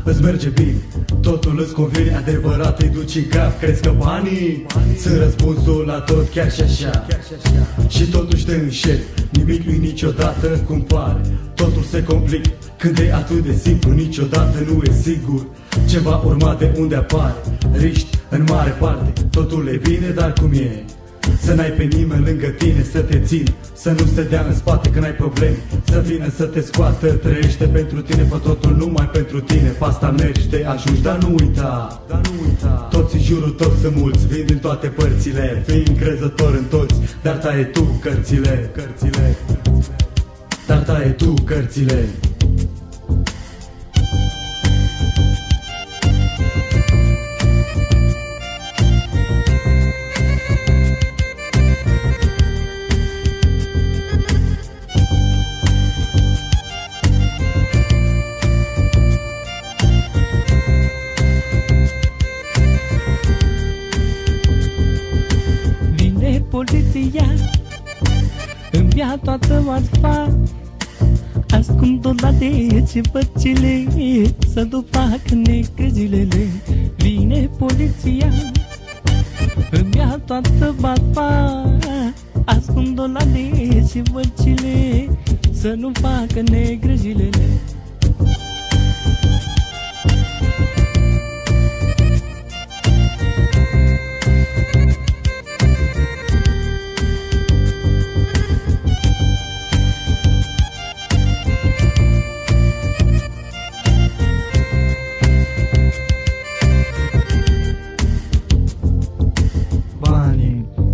Îți merge bine, totul îți convine, adevărat îi duci în cap. Crezi că banii sunt răspunsul la tot, chiar și așa. Și totuși te înșeli, nimic nu-i niciodată cum pare. Totul se complică când e atât de simplu, niciodată nu e sigur ce va urma de unde apare. Riști în mare parte, totul e bine, dar cum e? Să n-ai pe nimeni lângă tine să te țină, să nu se dea în spate când ai probleme, să vină să te scoată. Trăiește pentru tine, fă totul numai pentru tine. Pasta mergi, te ajungi, dar nu uita, toți în jurul tău sunt mulți, vin din toate părțile. Fii încrezător în toți, dar taie tu cărțile. Dar taie tu cărțile. Poliția îmi ia toată marfa, ascund-o la dece băcile, să nu facă negre zilele. Vine poliția, îmi ia toată marfa, ascund-o la dece băcile, să nu facă negre zilele.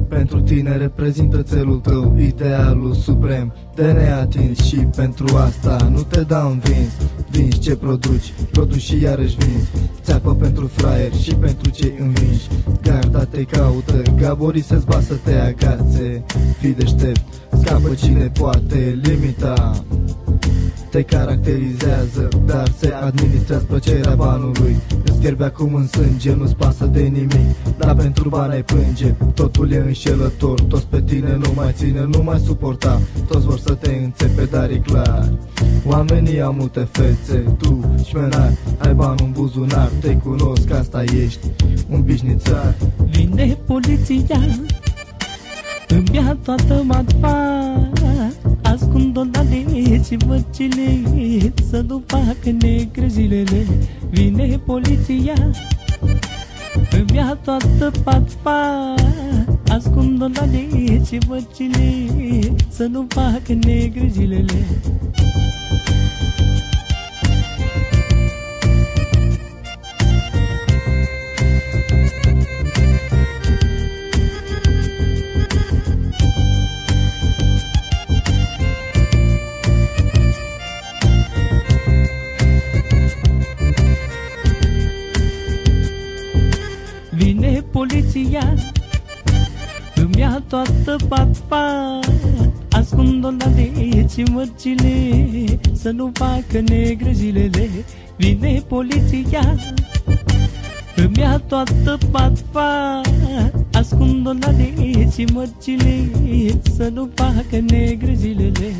Pentru tine reprezintă țelul tău, idealul suprem de neatins. Și pentru asta nu te dau învins. Vinzi ce produci și iarăși vinzi. Țeapă pentru fraieri și pentru cei învinși. Garda te caută, gaborii se-ți bat să te agațe. Fii deștept, scapă cine poate limita. Te caracterizează, dar se administrează plăcerea banului. Îți fierbe acum în sânge, nu-ți pasă de nimic, dar pentru bani ai plânge. Totul e înșelător, toți pe tine nu mai ține, nu mai suporta. Toți vor să te înțepe, dar e clar, oamenii au multe fețe. Tu, șmenar, ai bani în buzunar, te cunosc, asta ești, un bișnițar. Vine poliția, îmi ia toată marfa, ascund-o la dece băcile, să nu facă negre zilele. Vine poliția, îmi ia toată marfa, ascund-o la dece băcile, să nu facă negre zilele. Vine poliția, îmi ia toată marfa, ascund-o la dece mărcile, să nu facă negre zilele. Vine poliția, îmi ia toată marfa, ascund-o la dece mărcile, să nu facă negre zilele.